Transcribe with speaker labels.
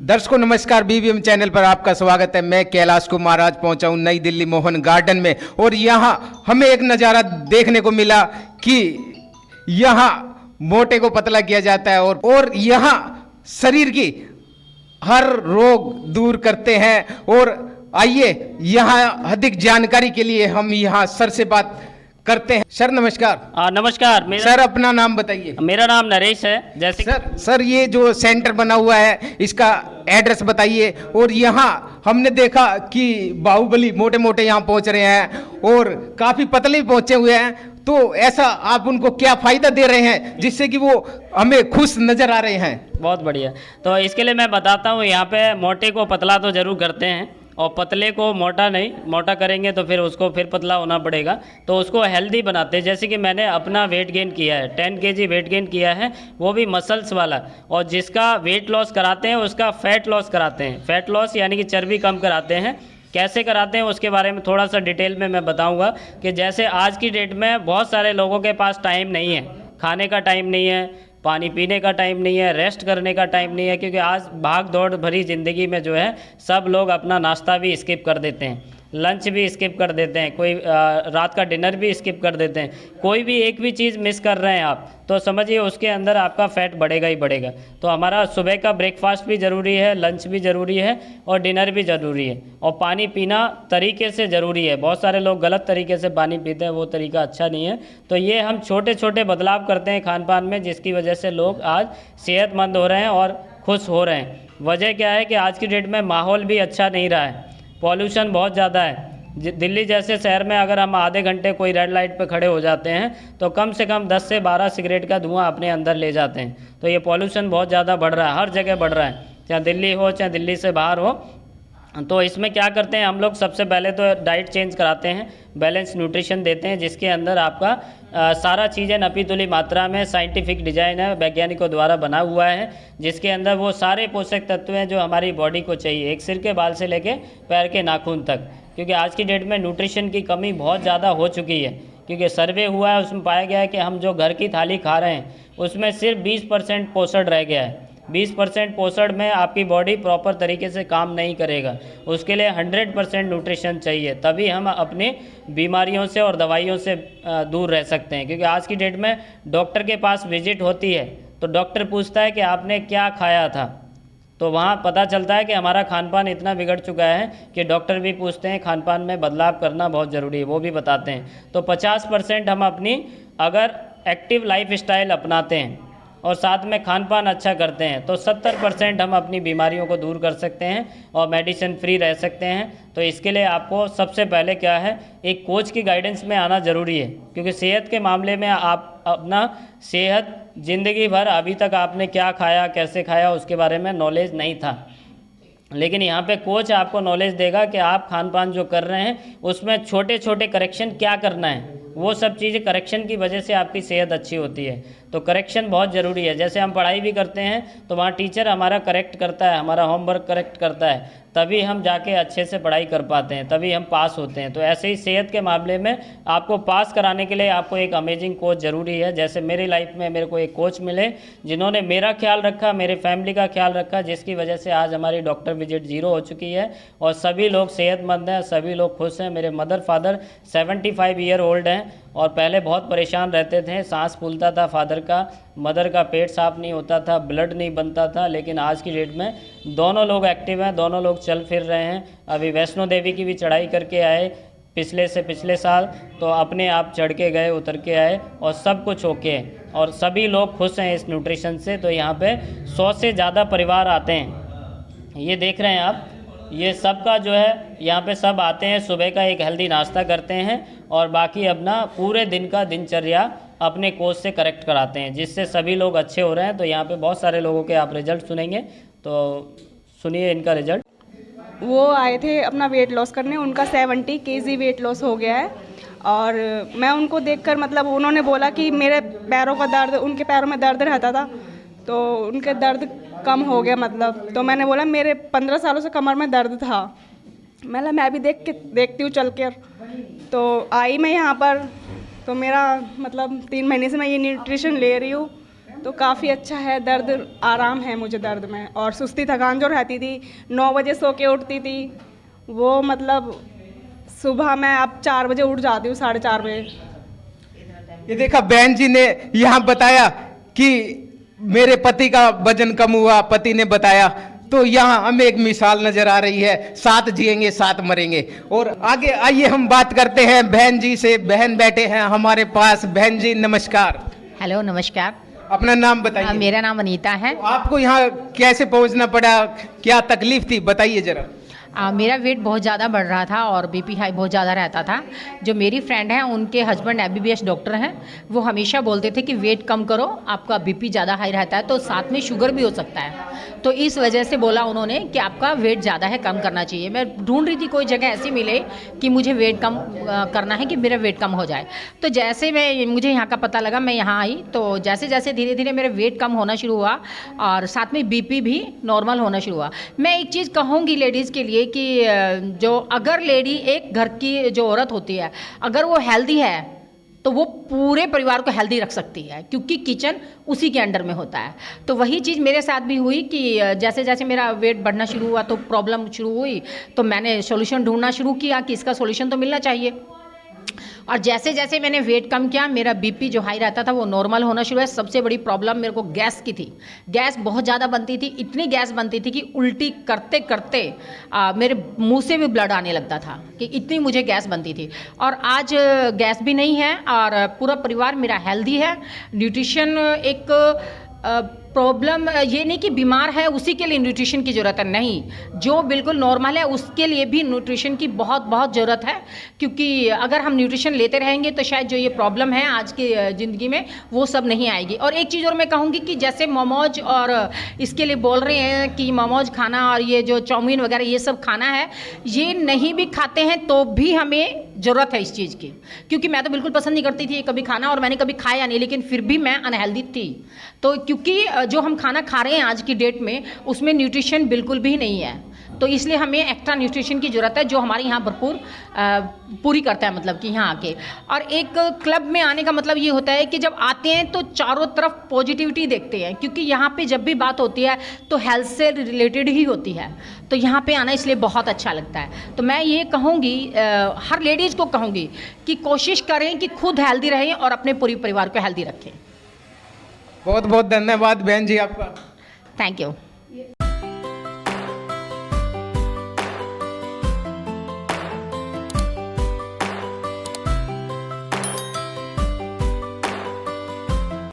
Speaker 1: दर्शकों नमस्कार, BBM channel पर आपका स्वागत है। मैं कैलाश कुमार आज पहुंचा हूं नई दिल्ली मोहन गार्डन में और यहां हमें एक नज़ारा देखने को मिला कि यहां मोटे को पतला किया जाता है और यहां शरीर की हर रोग दूर करते हैं। और आइए यहां अधिक जानकारी के लिए हम यहां सर से बात करते हैं। सर नमस्कार।
Speaker 2: नमस्कार।
Speaker 1: सर अपना नाम बताइए।
Speaker 2: मेरा नाम नरेश है। जैसे
Speaker 1: सर ये जो सेंटर बना हुआ है इसका एड्रेस बताइए। और यहाँ हमने देखा कि बाहुबली मोटे मोटे यहाँ पहुँच रहे हैं और काफ़ी पतले भी पहुँचे हुए हैं, तो ऐसा आप उनको क्या फ़ायदा दे रहे हैं जिससे कि वो हमें खुश नज़र आ रहे हैं?
Speaker 2: बहुत बढ़िया। तो इसके लिए मैं बताता हूँ, यहाँ पे मोटे को पतला तो ज़रूर करते हैं और पतले को मोटा नहीं, मोटा करेंगे तो फिर उसको फिर पतला होना पड़ेगा, तो उसको हेल्दी बनाते हैं। जैसे कि मैंने अपना वेट गेन किया है, 10 kg वेट गेन किया है, वो भी मसल्स वाला। और जिसका वेट लॉस कराते हैं उसका फैट लॉस कराते हैं। फैट लॉस यानी कि चर्बी कम कराते हैं। कैसे कराते हैं उसके बारे में थोड़ा सा डिटेल में मैं बताऊंगा कि जैसे आज की डेट में बहुत सारे लोगों के पास टाइम नहीं है, खाने का टाइम नहीं है, पानी पीने का टाइम नहीं है, रेस्ट करने का टाइम नहीं है, क्योंकि आज भाग दौड़ भरी ज़िंदगी में जो है सब लोग अपना नाश्ता भी स्किप कर देते हैं, लंच भी स्किप कर देते हैं, कोई रात का डिनर भी स्किप कर देते हैं। कोई भी एक भी चीज़ मिस कर रहे हैं आप तो समझिए उसके अंदर आपका फैट बढ़ेगा ही बढ़ेगा। तो हमारा सुबह का ब्रेकफास्ट भी ज़रूरी है, लंच भी ज़रूरी है और डिनर भी ज़रूरी है, और पानी पीना तरीके से ज़रूरी है। बहुत सारे लोग गलत तरीके से पानी पीते हैं, वो तरीका अच्छा नहीं है। तो ये हम छोटे छोटे बदलाव करते हैं खान पान में, जिसकी वजह से लोग आज सेहतमंद हो रहे हैं और खुश हो रहे हैं। वजह क्या है कि आज की डेट में माहौल भी अच्छा नहीं रहा है, पॉल्यूशन बहुत ज़्यादा है। दिल्ली जैसे शहर में अगर हम आधे घंटे कोई रेड लाइट पे खड़े हो जाते हैं तो कम से कम 10 से 12 सिगरेट का धुआं अपने अंदर ले जाते हैं। तो ये पॉल्यूशन बहुत ज़्यादा बढ़ रहा है, हर जगह बढ़ रहा है, चाहे दिल्ली हो चाहे दिल्ली से बाहर हो। तो इसमें क्या करते हैं हम लोग, सबसे पहले तो डाइट चेंज कराते हैं, बैलेंस न्यूट्रिशन देते हैं, जिसके अंदर आपका सारा चीज़ें नपी तुली मात्रा में साइंटिफिक डिजाइन है, वैज्ञानिकों द्वारा बना हुआ है, जिसके अंदर वो सारे पोषक तत्व हैं जो हमारी बॉडी को चाहिए, एक सिर के बाल से लेके पैर के नाखून तक। क्योंकि आज की डेट में न्यूट्रिशन की कमी बहुत ज़्यादा हो चुकी है, क्योंकि सर्वे हुआ है उसमें पाया गया है कि हम जो घर की थाली खा रहे हैं उसमें सिर्फ 20% पोषण रह गया है। 20% पोषण में आपकी बॉडी प्रॉपर तरीके से काम नहीं करेगा, उसके लिए 100% न्यूट्रिशन चाहिए, तभी हम अपनी बीमारियों से और दवाइयों से दूर रह सकते हैं। क्योंकि आज की डेट में डॉक्टर के पास विजिट होती है तो डॉक्टर पूछता है कि आपने क्या खाया था, तो वहाँ पता चलता है कि हमारा खान पान इतना बिगड़ चुका है कि डॉक्टर भी पूछते हैं खान पान में बदलाव करना बहुत ज़रूरी है, वो भी बताते हैं। तो 50% हम अपनी अगर एक्टिव लाइफ स्टाइल अपनाते हैं और साथ में खान पान अच्छा करते हैं तो 70% हम अपनी बीमारियों को दूर कर सकते हैं और मेडिसिन फ्री रह सकते हैं। तो इसके लिए आपको सबसे पहले क्या है, एक कोच की गाइडेंस में आना ज़रूरी है, क्योंकि सेहत के मामले में आप अपना सेहत ज़िंदगी भर अभी तक आपने क्या खाया कैसे खाया उसके बारे में नॉलेज नहीं था, लेकिन यहाँ पे कोच आपको नॉलेज देगा कि आप खान पान जो कर रहे हैं उसमें छोटे छोटे करेक्शन क्या करना है, वो सब चीज़ें करेक्शन की वजह से आपकी सेहत अच्छी होती है। तो करेक्शन बहुत ज़रूरी है। जैसे हम पढ़ाई भी करते हैं तो वहाँ टीचर हमारा करेक्ट करता है, हमारा होमवर्क करेक्ट करता है, तभी हम जाके अच्छे से पढ़ाई कर पाते हैं, तभी हम पास होते हैं। तो ऐसे ही सेहत के मामले में आपको पास कराने के लिए आपको एक अमेजिंग कोच ज़रूरी है। जैसे मेरी लाइफ में मेरे को एक कोच मिले जिन्होंने मेरा ख्याल रखा, मेरे फैमिली का ख्याल रखा, जिसकी वजह से आज हमारी डॉक्टर विजिट 0 हो चुकी है और सभी लोग सेहतमंद हैं, सभी लोग खुश हैं। मेरे मदर फादर 75 ईयर ओल्ड हैं और पहले बहुत परेशान रहते थे, सांस फूलता था फादर का, मदर का पेट साफ नहीं होता था, ब्लड नहीं बनता था, लेकिन आज की डेट में दोनों लोग एक्टिव हैं, दोनों लोग चल फिर रहे हैं। अभी वैष्णो देवी की भी चढ़ाई करके आए पिछले साल, तो अपने आप चढ़ के गए, उतर के आए और सब कुछ ओके है और सभी लोग खुश हैं इस न्यूट्रिशन से। तो यहाँ पे 100 से ज़्यादा परिवार आते हैं, ये देख रहे हैं आप, ये सब का जो है यहाँ पे सब आते हैं, सुबह का एक हेल्दी नाश्ता करते हैं और बाकी अपना पूरे दिन का दिनचर्या अपने कोच से करेक्ट कराते हैं, जिससे सभी लोग अच्छे हो रहे हैं। तो यहाँ पे बहुत सारे लोगों के आप रिजल्ट सुनेंगे, तो सुनिए इनका रिजल्ट।
Speaker 3: वो आए थे अपना वेट लॉस करने, उनका 70 kg वेट लॉस हो गया है और मैं उनको देखकर मतलब उन्होंने बोला कि मेरे पैरों का दर्द, उनके पैरों में दर्द रहता था तो उनके दर्द कम हो गया मतलब। तो मैंने बोला मेरे 15 सालों से कमर में दर्द था, मैं भी देखती हूँ चल कर। तो आई मैं यहाँ पर, तो मेरा मतलब 3 महीने से मैं ये न्यूट्रिशन ले रही हूँ तो काफ़ी अच्छा है, दर्द आराम है मुझे दर्द में। और सुस्ती थकान जो रहती थी, 9 बजे सो के उठती थी, वो मतलब सुबह मैं अब 4 बजे उठ जाती हूँ, 4:30 बजे।
Speaker 1: ये देखा बहन जी ने यहाँ बताया कि मेरे पति का वजन कम हुआ, पति ने बताया। तो यहाँ हमें एक मिसाल नजर आ रही है, साथ जिएंगे साथ मरेंगे। और आगे आइए हम बात करते हैं बहन जी से। बहन बैठे हैं हमारे पास। बहन जी नमस्कार।
Speaker 4: हेलो नमस्कार।
Speaker 1: अपना नाम बताइए।
Speaker 4: मेरा नाम अनीता है।
Speaker 1: तो आपको यहाँ कैसे पहुँचना पड़ा, क्या तकलीफ थी, बताइए जरा।
Speaker 4: मेरा वेट बहुत ज़्यादा बढ़ रहा था और बीपी हाई बहुत ज़्यादा रहता था। जो मेरी फ्रेंड है उनके हस्बैंड MBBS डॉक्टर हैं, वो हमेशा बोलते थे कि वेट कम करो, आपका बीपी ज़्यादा हाई रहता है तो साथ में शुगर भी हो सकता है। तो इस वजह से बोला उन्होंने कि आपका वेट ज़्यादा है, कम करना चाहिए। मैं ढूंढ रही थी कोई जगह ऐसी मिले कि मुझे वेट कम करना है, कि मेरा वेट कम हो जाए। तो जैसे मुझे यहाँ का पता लगा, मैं यहाँ आई, तो जैसे जैसे धीरे धीरे मेरा वेट कम होना शुरू हुआ और साथ में बीपी भी नॉर्मल होना शुरू हुआ। मैं एक चीज़ कहूँगी लेडीज़ के लिए कि जो अगर लेडी, एक घर की जो औरत होती है, अगर वो हेल्दी है तो वो पूरे परिवार को हेल्दी रख सकती है, क्योंकि किचन उसी के अंडर में होता है। तो वही चीज़ मेरे साथ भी हुई कि जैसे जैसे मेरा वेट बढ़ना शुरू हुआ तो प्रॉब्लम शुरू हुई, तो मैंने सॉल्यूशन ढूंढना शुरू किया कि इसका सॉल्यूशन तो मिलना चाहिए। और जैसे जैसे मैंने वेट कम किया, मेरा बीपी जो हाई रहता था वो नॉर्मल होना शुरू हुआ। सबसे बड़ी प्रॉब्लम मेरे को गैस की थी। गैस बहुत ज़्यादा बनती थी, इतनी गैस बनती थी कि उल्टी करते करते मेरे मुंह से भी ब्लड आने लगता था, कि इतनी मुझे गैस बनती थी। और आज गैस भी नहीं है और पूरा परिवार मेरा हेल्दी है। न्यूट्रिशन एक प्रॉब्लम ये नहीं कि बीमार है उसी के लिए न्यूट्रिशन की ज़रूरत है, नहीं, जो बिल्कुल नॉर्मल है उसके लिए भी न्यूट्रिशन की बहुत बहुत ज़रूरत है। क्योंकि अगर हम न्यूट्रिशन लेते रहेंगे तो शायद जो ये प्रॉब्लम है आज की ज़िंदगी में वो सब नहीं आएगी। और एक चीज़ और मैं कहूँगी कि जैसे मोमोज और इसके लिए बोल रहे हैं कि मोमोज खाना और ये जो चाउमीन वगैरह ये सब खाना है, ये नहीं भी खाते हैं तो भी हमें ज़रूरत है इस चीज़ की। क्योंकि मैं तो बिल्कुल पसंद नहीं करती थी ये कभी खाना, और मैंने कभी खाया नहीं, लेकिन फिर भी मैं अनहेल्दी थी। तो क्योंकि जो हम खाना खा रहे हैं आज की डेट में उसमें न्यूट्रिशन बिल्कुल भी नहीं है, तो इसलिए हमें एक्स्ट्रा न्यूट्रिशन की ज़रूरत है, जो हमारे यहाँ भरपूर पूरी करता है, मतलब कि यहाँ आके। और एक क्लब में आने का मतलब ये होता है कि जब आते हैं तो चारों तरफ पॉजिटिविटी देखते हैं, क्योंकि यहाँ पे जब भी बात होती है तो हेल्थ से रिलेटेड ही होती है। तो यहाँ पे आना इसलिए बहुत अच्छा लगता है। तो मैं ये कहूँगी, हर लेडीज़ को कहूँगी कि कोशिश करें कि खुद हेल्दी रहें और अपने पूरे परिवार को हेल्दी रखें।
Speaker 1: बहुत बहुत धन्यवाद बहन जी आपका।
Speaker 4: Thank you.